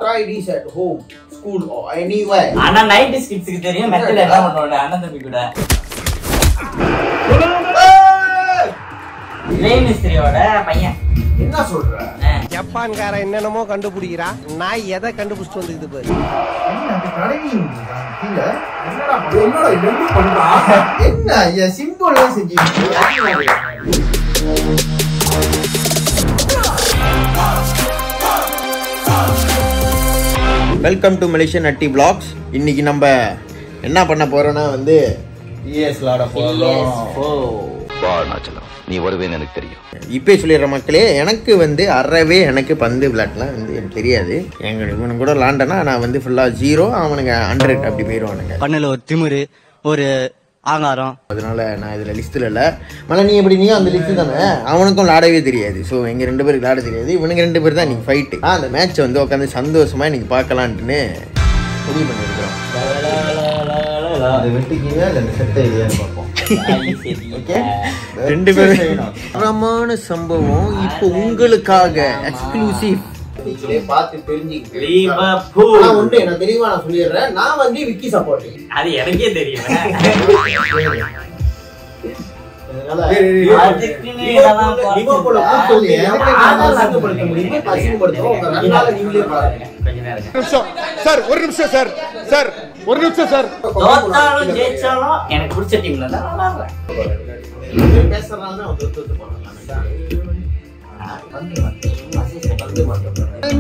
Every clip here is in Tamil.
try this at home, school or anywhere. ஆனா 90s கிட்ஸ்க்கு தெரியும் மெத்தட் என்ன பண்ணுவாங்க அண்ணன் தம்பி கூட. இளைய மிஸ்திரியோட பையன். என்ன சொல்ற? ஜப்பான்கார என்னென்னமோ கண்டுபிடிக்கிறா, நான் எதை கண்டுபிடிச்சிட்டு வந்துக்குது பாரு. என்ன சிம்பிளா செஞ்சீங்க? Welcome to Malaysian nutty vlogs. இன்னைக்கு நம்ம என்ன பண்ண போறோம்னா வந்து ES விளையாட போறோம். நீ வருவேன்னு எனக்கு தெரியும். இப்போ சொல்லிடுற மக்களே, எனக்கு வந்து அறவே எனக்கு பந்து விளையாட்டுலாம் வந்து எனக்கு தெரியாது. இவனு கூட விளாண்டனா நான் வந்து ஃபுல்லாக 0, அவனுங்க 100 அப்படி போயிடுவானுங்க. பண்ணல ஒரு திமிரு, ஒரு ஆங்காரம். அதனால நான் இதில் லிஸ்ட்டில் இல்லை. மலை நீ எப்படி நீயும் அந்த லிஸ்ட்டு தானே? அவனுக்கும் விளாடவே தெரியாது. ஸோ எங்கள் 2 பேருக்கு விளாட தெரியாது. இவனுங்க 2 பேர் தான் இன்னைக்கு ஃபைட்டு. அந்த மேட்ச்சை வந்து உட்காந்து சந்தோஷமாக இன்னைக்கு பார்க்கலான்ட்டுன்னு முடிவு பண்ணியிருக்கிறோம். அது வெட்டிக்கிங்க இல்லை அந்த செட்டை இல்லையான்னு பார்ப்போம். ஓகே, 2 பேரும் தரமான சம்பவம் இப்போ உங்களுக்காக எக்ஸ்க்ளூசிவ். பார்த்து தெரிஞ்சுக்கிட்டு உண்டு எனக்கு தெரியவா நான் சொல்லிடுறேன். நான் வந்து விக்கி சப்போர்ட். அது எனக்கே தெரியும். எனக்கு பிடிச்ச டீம்ல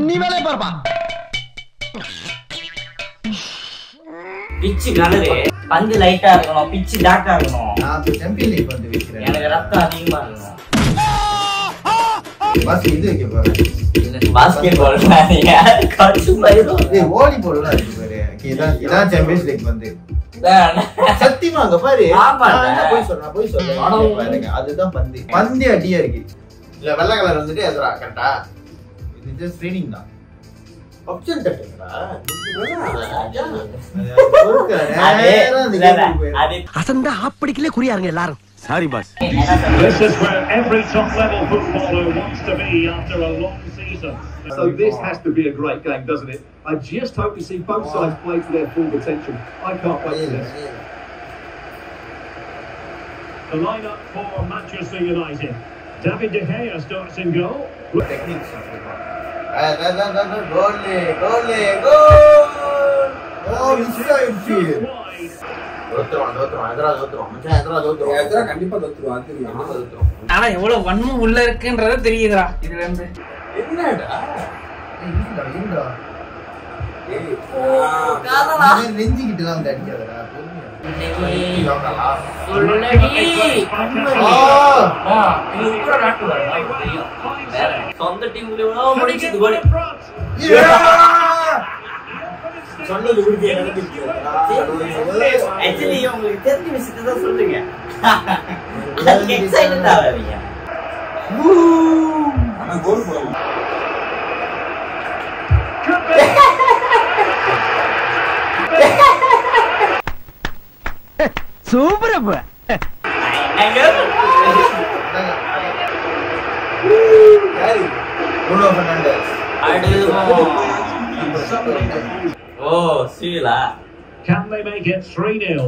நீ வேலையை பாருப்பா. பிச்சு கலரு, பந்து லைட்டா இருக்கணும், பிச்சு டார்க்கா இருக்கணும். எனக்கு ரத்தம் அதிகமா இருக்கணும். பாஸ்கெட் பால் வாலிபால் வந்து சத்தியமா அங்க பாரு. போய் சொல்றேன் அதுதான் பந்து. பந்து அடியா இருக்கு. இல்ல வெள்ளை கலர் வந்துட்டு எதுரா கரெக்டா? இது ஜஸ்ட் ட்ரெய்னிங் தான். ஆப்ஷன் தட்டுங்கடா. அசந்தா அப்படிக்கலே குறியாருங்க எல்லாரும். Sorry boss. This is where every top level footballer wants to be after a long season. So this has to be a great game, doesn't it? I just hope to see both sides play to their full potential. I can't wait for this. The lineup for Manchester United. David De Gea starts in goal. Techniques. Goal! Oh, inside. ஆனா எவ்வளவு வன்மம் உள்ள இருக்குன்றத தெரியுதுடா இதுல இருந்து. என்னடா நெஞ்சிக்கிட்டு தான் அடிக்காதடா. சொந்த டீம்ல முடிச்சது சொன்னது ஆக்சுவலி உங்களுக்கு தெரிஞ்ச விஷயத்தை தான் சொல்லுங்க. எக்ஸைட்டட் ஆவீங்க. ஆனா கோல் போடணும். சூப்பர் அப்ப. Bruno Fernandes. Oh, Sila. Can they make it 3-0?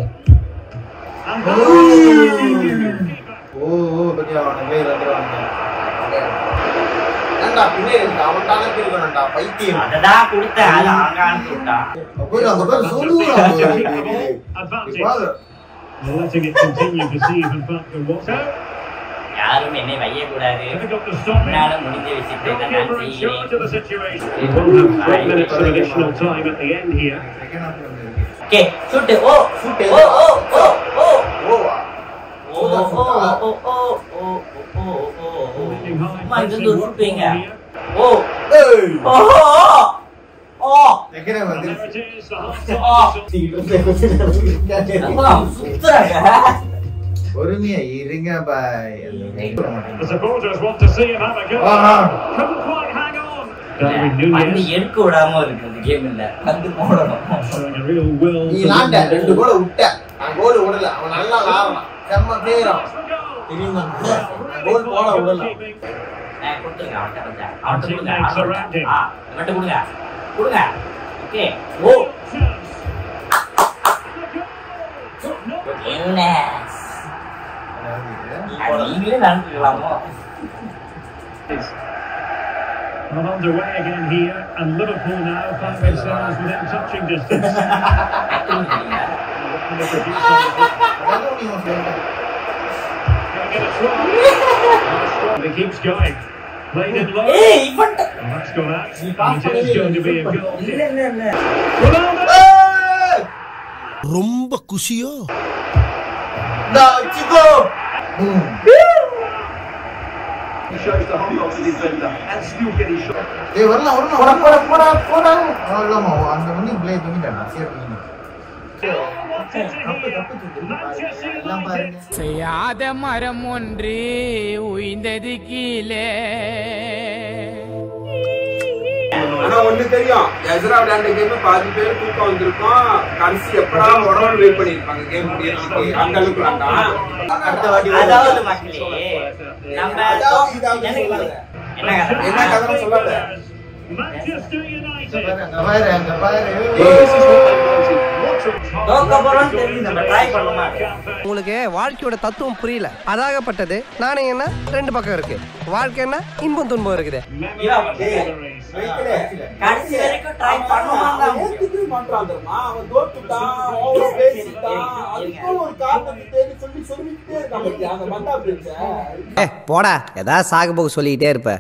பத்தியா அவனுக்கு வந்துருவாங்க. ஏண்டா பின்னே அவன்டால பிரிக்கணும்டா பைத்தியம். அதடா கொடுத்த அது ஆங்கான்னு சொல்றா. அங்க பாரு சொல்லுடா. Letting it continue to see even back to Watto. யாரும் என்னை வைய கூடாது. என்னால முடிஞ்ச விஷயத்தை தான் நான் செய்கிறேன். He will have 3 minutes of additional time at the end here. Okay shoot. Shoot. அம்மா இது வந்து ஷூட்டிங்க. பொறுமையா இருங்க பாய். The supporters want to see him have a go. Couldn't quite hang on. பந்து எடுக்க விடாம இருக்கு இந்த கேம்ல. பந்து போடணும். நீ லாண்ட 2 கோல் விட்ட. நான் கோல் விடல. அவன் நல்லா ஆடுறான். செம்ம பிளேயரா. தெரியுமா? கோல் போட விடல. கொடுத்துங்க அவட்ட கொடுங்க. அவட்ட கொடுங்க. கொடுங்க. ஓகே. ஓ. யூனஸ். நீங்களே நடந்துக்கலாமோ? Not underway again here, and Liverpool now find themselves within touching distance. He keeps going. Played in low. And that's gone out. And it is going to be a goal. Ronaldo! ரொம்ப குஷியோ He shows the Hong Kong defender and still getting shot. செய்யாத மரம் ஒன்று உய்ந்தது கீழே. ஆனா ஒண்ணு தெரியும், எஸ்ரா விளையாண்ட கேம் பாதி பேர் தூக்கம் வந்திருக்கும். கடைசி எப்படா உடம்பு வெயிட் பண்ணிருப்பாங்க கேம் முடியறதுக்கு. அந்த அளவுக்கு வேண்டாம். அதாவது மக்களே நம்ம என்ன கதை சொல்லாத. Manchester United. உங்களுக்கு வாழ்க்கையோட தத்துவம் புரியல. அதாகப்பட்டது நானே என்ன ரெண்டு பக்கம் இருக்கு. வாழ்க்கைன்னா இன்பம் துன்பம் இருக்குது. கடைசி வரைக்கும் ட்ரை பண்ணுவாங்க. பண்றான் தெரியுமா? அவன் தோத்துட்டான், ஓவர் பேசிட்டான். அதுக்கு ஒரு காரணத்தை தேடி சொல்லிட்டே இருக்காங்க. அந்த மண்டா பிரிட்ஜ போடா ஏதாவது சாகு போக்கு சொல்லிக்கிட்டே இருப்ப.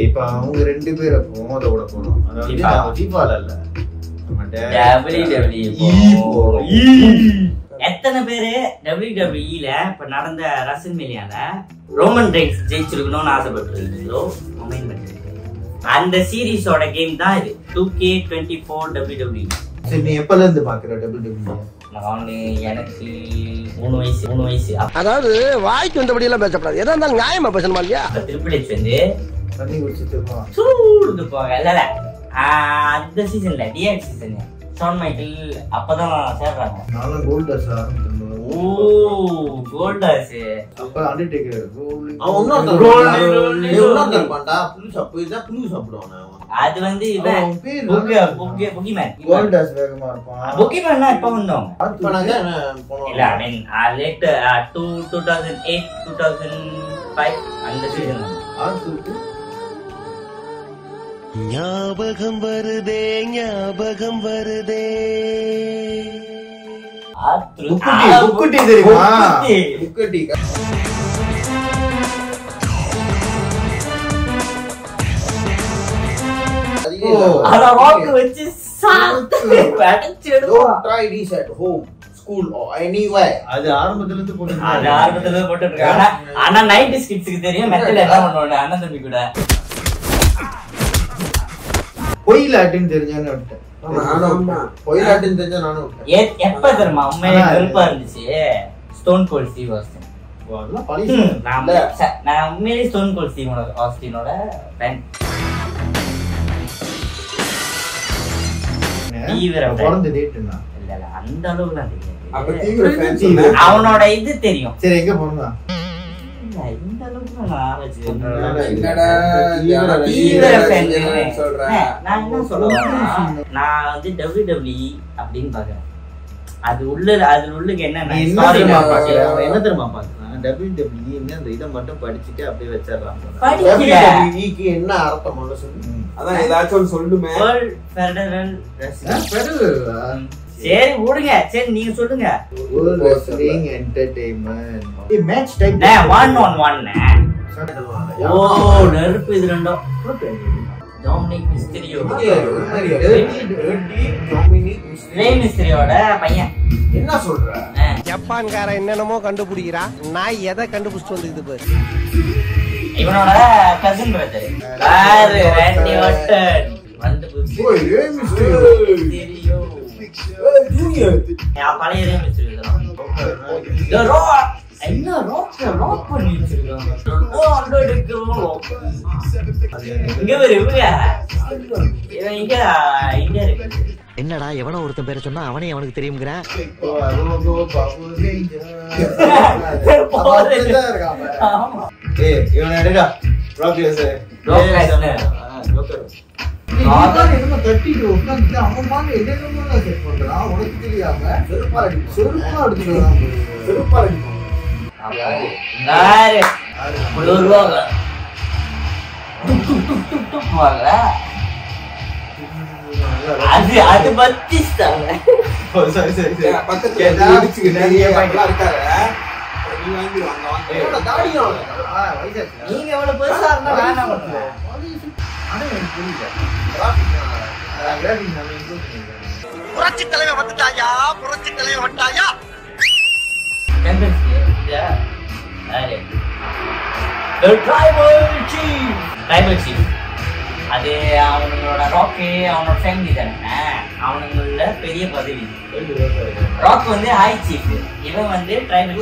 இப்ப அவங்க ரெண்டு பேர் அதோட போனோம். எத்தனை பேரு WWE-ல இப்ப நடந்த ரசல்மேனியால ரோமன் ரெயின்ஸ் ஜெயிச்சிருக்கணும்னு ஆசைப்பட்டிருக்கீங்களோ? அந்த சீரிஸோட கேம் தான் இது 2K24 WWE. சரி, நீ எப்பல இருந்து பாக்குற WWE? நானு எனக்கு 3 வயசு. அதாவது வாய்க்கு வந்தபடி எல்லாம் பேசப்படாது. எதா இருந்தாலும் நியாயமா பேசணுமா இல்லையா? ட்ரிபிள் எச் வந்து தண்ணி குடிச்சிட்டு சூடு போங்க. இல்ல அந்த சீசன்ல டிஎக்ஸ் சீசன் ஷான் மைக்கேல் அப்பதான் சேர்றாங்க. நானும் கோல்டர்ஸ் ஆரம்பிச்சேன். ஓ கோல்டர்ஸ் அப்ப அண்டர்டேக்கர் அது வந்து இவன் புகிமேன். கோல்டர்ஸ் வேகமா இருப்பான். புகிமேன்னா எப்ப வந்தோம்? இல்ல ஐ மீன் லேட்டர் 2008 2005 அந்த சீசன். ஞாபகம் வருதே புக்குட்டி தெரியுமா? புக்குட்டி அத ராக் வச்சு சாத்து அடிச்சு எடுவோம். try this at home, school or anywhere. அது ஆரம்பத்துல இருந்து போட்டுருக்காங்க. ஆனா 90s கிட்ஸ்க்கு தெரியும் மெத்தட் என்ன பண்ணுவாங்க. அண்ணன் தம்பி கூட பொயிலாட்டுன்னு தெரிஞ்சானே விட்டேன். பொயிலாட்டுன்னு தெரிஞ்சா நானும் விட்டேன். எப்ப தெரியுமா உண்மையிலே வெறுப்பா இருந்துச்சு? Stone Cold Steve Austin. நான் உண்மையிலே ஸ்டோன் கோல்ட் ஸ்டீவ் ஆஸ்டினோட ஃபேன். பிறந்த டேட் என்ன? இல்ல அந்த அளவுக்கு அப்ப தீவிர ஃபேன்ஸ். அவனோட இது தெரியும். சரி, எங்க போறதா? இந்த அளவுக்கு நாலேஜ் என்னடா தீவிர ஃபேன் சொல்றேன். நான் என்ன சொல்றேன், நான் வந்து WWE அப்படின்னு பாக்குறேன். அது உள்ள என்ன என்ன தெரியுமா பாக்குறேன்? WWE அந்த இத மட்டும் படிச்சிட்டு அப்படியே வச்சிரறாங்க. WWE என்ன அர்த்தம் சொல்ல சொல்லு. அதான் ஏதாச்சும் சொல்லுமே. World federal wrestling. சரி விடுங்க. சரி நீங்க சொல்லுங்க. World wrestling entertainment. இது மேட்ச் டைப் 1-on-1. ஓ நெருப்பு இது ரெண்டும். Dominic Mysterio. மிஸ்டீரியோட பையன். என்ன சொல்ற? ஜப்பான்காரன் என்னென்னமோ கண்டுபிடிக்கிறான். நான் எதை கண்டுபிடிச்சிட்டு வந்துக்குது பாரு. இவனோட கசின் பிரதர் யாரு? ராண்டி ஆர்டன். வந்து ஓய் மிஸ்டீரியோ. ஜூனியர். பழைய மிஸ்டீரியோ. என்ன ராக் பண்ணி வச்சிருக்காங்க. இங்க ஒரு இவங்க இங்க இருக்கு. என்னடா எவனோ ஒருத்தன் பேரை சொன்னா அவனே அவனுக்கு தெரியுங்கிறான். அது பத்திஸ்தாங்க. நீங்க எவ்வளவு பெருசா இருந்தா வேணாம். புரட்சி தலைவர் வந்துட்டாயா, புரட்சி தலைவர் வந்துட்டாயா. அது அவங்களோட ராக்கு அவனோட ஃபேமிலி தானே, அவனுங்கள பெரிய பதவி. ராக் வந்து ஹை சீஃப், இவன் வந்து ட்ரைபல்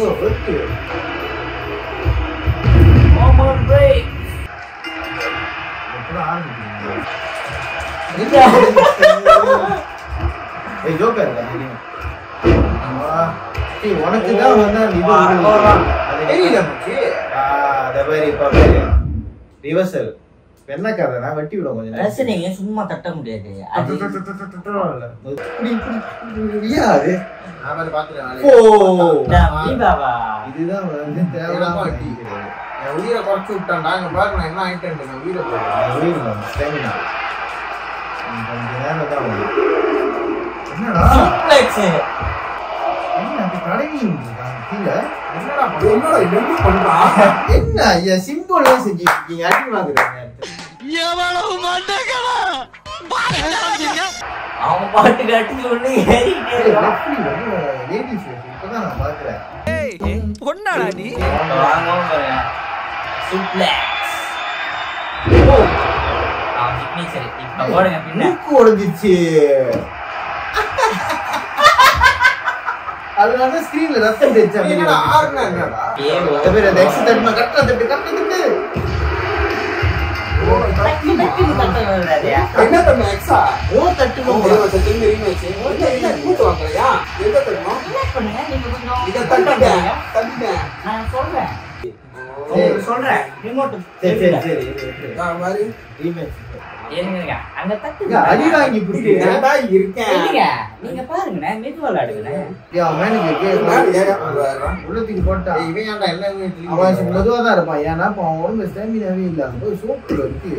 ரிவர்சல் என்ன கதைனா வெட்டி விடும் கொஞ்சம் ரசனைங்க சும்மா தட்ட முடியாது. அது இதுதான் வந்து தேவையில்லாம உயிரை குறைச்சு விட்டான்டா. அங்க பாருங்க நான் என்ன ஆயிட்டேன், உயிரை ஸ்டாமினா கொஞ்ச நேரம் தான். என்னடா என்ன ஐயா சிம்பிள் செஞ்சுருக்கீங்க, அடி வாங்குறாங்க. அவன் பாட்டு காட்டி ஒண்ணு இப்பதான் நான் பாக்குறேன். பொண்ணாடா நீ உடஞ்சிச்சு. அதனால ஸ்கிரீன்ல ரத்தம் தெரிச்சாங்க. நீங்க பாருங்க மெது விளையாடுங்க. உள்ளத்துக்கு போட்டா அவன் மெதுவாதான் இருப்பான். ஏன்னா அவன் உடம்புல ஸ்டாமினாவே இல்ல. சோப்பு இருக்கு.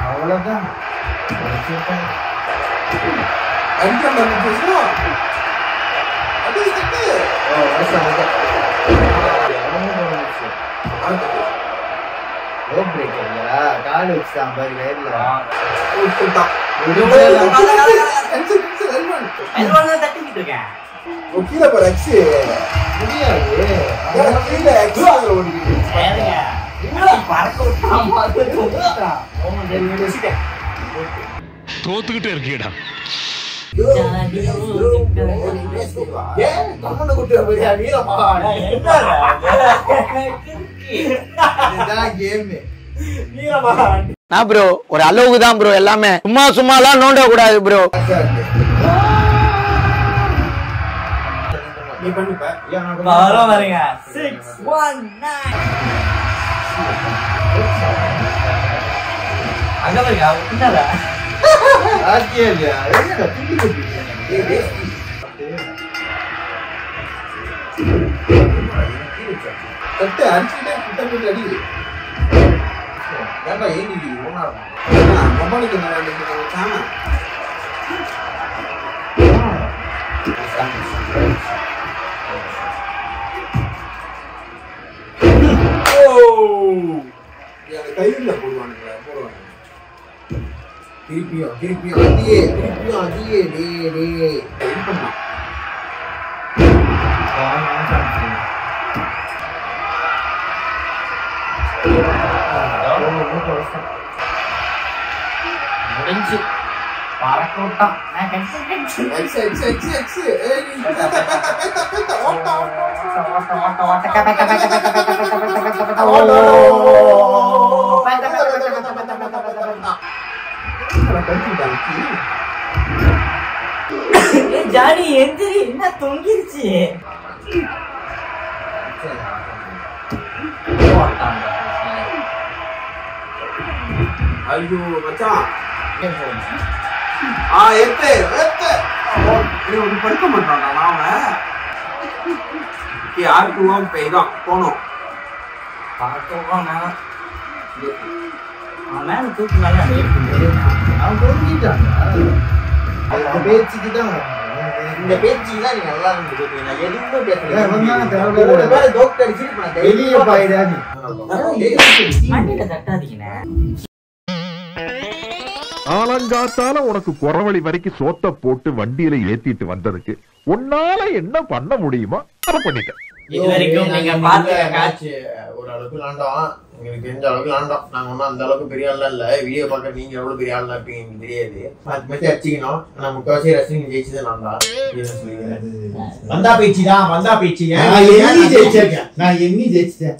அவ்வளவுதான். கால் வச்சுட்டான் பாரு வேர்ல. தட்டிக்கிட்டு இருக்கேன். கீழே போற எக்ஸ் முடியாது. தோத்துக்கிட்டே இருக்கீடா. ப்ரோ ஒரு அளவுக்கு தான் ப்ரோ, எல்லாமே சும்மா சும்மாலாம் நோண்ட கூடாது ப்ரோ. கையில போடுவானுங்களா போடுவாங்க. திருப்பியும் அதையே முடிஞ்சு பறக்க விட்டான். ஜானி எந்திரி, என்ன தொங்கிருச்சு. ஐயோ மச்சான் படுக்க மாட்டான் அவன். யாருக்கும் பெய்தான் போனோம். அவன் மேல தூக்குனாலே அந்த அவன் தொங்கிட்டாங்க. இந்த பேச்சுக்கு தான் நீ நல்லா இருந்துச்சு. நான் எதுவுமே பேசல. டாக்டர் வெளியே போயிடா நீ. மண்ணில தட்டாதீங்கண்ணே. ஆலங்காத்தால உனக்கு குறவழி வரைக்கும் சோத்த போட்டு வண்டியில ஏத்திட்டு வந்ததுக்கு உன்னால என்ன பண்ண முடியுமோ அதை பண்ணிட்டேன். இது வரைக்கும் நீங்க பார்த்த காட்சி ஒரு அளவுக்கு விளாண்டோம். எங்களுக்கு தெரிஞ்ச அளவுக்கு விளாண்டோம். நாங்க ஒன்னும் அந்த அளவுக்கு பெரிய ஆள்லாம் இல்ல. வீடியோ பார்க்க நீங்க எவ்வளவு பெரிய ஆள்லாம் இருப்பீங்க எனக்கு தெரியாது. அது மாதிரி அடிச்சிக்கணும். நான் முக்காசி ரசிகன் ஜெயிச்சது நான் தான். வந்தா பேச்சுதான், வந்தா பேச்சு. நான் எண்ணி ஜெயிச்சிட்டேன்.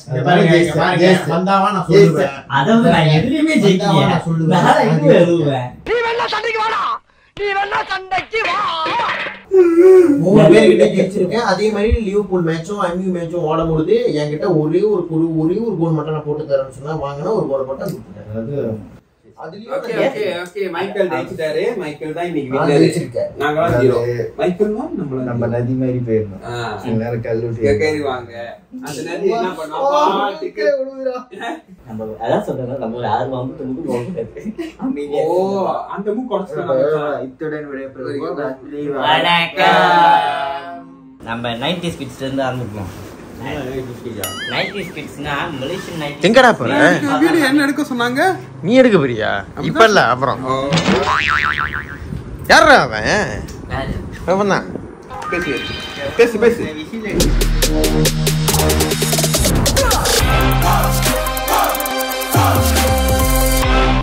வந்தாவா நான் சொல்லுவேன். அதாவது நான் எதுலயுமே ஜெயிக்கிறேன். நான் சொல்லுவேன். நீ வேணா சண்டைக்கு வாடா, நீ வேணா சண்டைக்கு வா. 3 பேர்கிட்ட ஜெயிச்சிருக்கேன். அதே மாதிரி லிவர்பூல் மேட்சும் எம்யூ மேட்சும் ஓடும்போது என்கிட்ட ஒரே ஒரு கோல் மட்டும் நான் போட்டு தரேன்னு சொன்னா வாங்கினா ஒரு கோல் போட்டா கொடுத்துட்டேன். மைக்கேல் ஜெயிச்சிட்டாரு. மைக்கேல் தான் இன்னைக்கு வின்னர். நாங்க 0. மைக்கேல் நம்ம நதி மாதிரி போயிடணும். எல்லாரும் கல்லூரி வாங்க. அந்த நதி என்ன பண்ணா பாட்டுக்கு நம்ம அதான் சொல்றேன். நம்ம ஒரு 6 மாம்பு மூக்கு. ஓ அந்த மூக்கு குறைச்சிட்டாங்க. இத்துடன் விடைபெறுவோம். நம்ம 90s கிட்ஸ்ல இருந்து ஆரம்பிப்போம். 90s கிட்ஸ்னா Malaysian 90s. எங்கடா போற? வீடியோ என்ன எடுக்க சொன்னாங்க? நீ எடுக்க போறியா? இப்ப இல்ல அப்புறம். யாரா அவன்? அவன் தான். பேசி